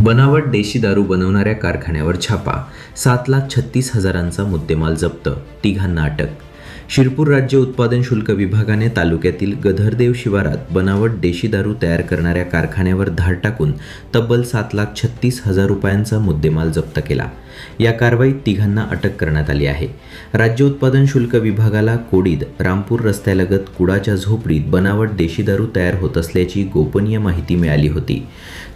बनावट देशी दारू बनवणाऱ्या कारखान्यावर छापा, 7,36,000चा मुद्देमाल जप्त, तिघांना अटक. शिरपूर राज्य उत्पादन शुल्क विभागाने तालुक्यातील गधरदेव शिवारात बनावट देशी दारू तयार करणाऱ्या कारखान्यावर धाड टाकून तब्बल 7,36,000 रुपयांचा मुद्देमाल जप्त केला. या कारवाईत तिघांना अटक करण्यात आली आहे. राज्य उत्पादन शुल्क विभागाला कोडीद रामपूर रस्त्यालगत कुडाच्या झोपडीत बनावट देशी दारू तयार होत असल्याची गोपनीय माहिती मिळाली होती.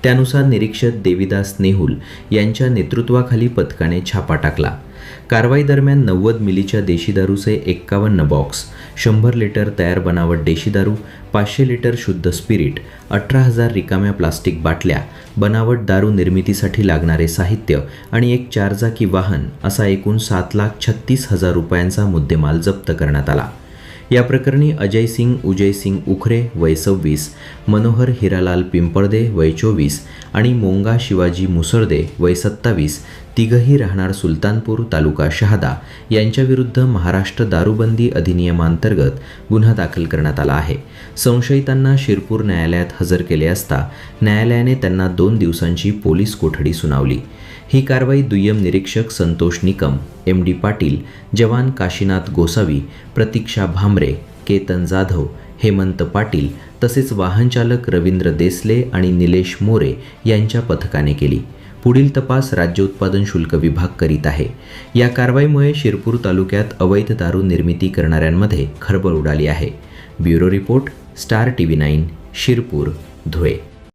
त्यानुसार निरीक्षक देविदास नेहुल यांच्या नेतृत्वाखाली पथकाने छापा टाकला. कारवाई दरम्यान 90 मिलीच्या देशी दारूचे 51 बॉक्स, 100 लिटर तयार बनावट देशी दारू, 500 लिटर शुद्ध स्पिरिट, 18,000 रिकाम्या प्लास्टिक बाटल्या, बनावट दारू निर्मितीसाठी लागणारे साहित्य आणि एक 4 चाकी वाहन असा एकूण 7,36,000 रुपयांचा मुद्देमाल जप्त करण्यात आला. या प्रकरणी अजय सिंग उजय सिंग उखरे वय 26, मनोहर हिरालाल पिंपळदे वय 24 आणि मोंगा शिवाजी मुसळदे वय 27, तिघही राहणार सुलतानपूर तालुका शहादा यांच्याविरुद्ध महाराष्ट्र दारूबंदी अधिनियमांतर्गत गुन्हा दाखल करण्यात आला आहे. संशयितांना शिरपूर न्यायालयात हजर केले असता न्यायालयाने त्यांना 2 दिवसांची पोलीस कोठडी सुनावली. ही कारवाई दुय्यम निरीक्षक संतोष निकम, MD पाटील, जवान काशीनाथ गोसावी, प्रतीक्षा भामरे, केतन जाधव, हेमंत पाटील तसेच वाहनचालक रवींद्र देसले आणि निलेश मोरे यांच्या पथकाने केली. पुढील तपास राज्य उत्पादन शुल्क विभाग करीत आहे. या कारवाईमुळे शिरपूर तालुक्यात अवैध दारू निर्मिती करणाऱ्यांमध्ये खळबळ उडाली आहे. Bureau report, star TV 9, Shirpur, Dhule.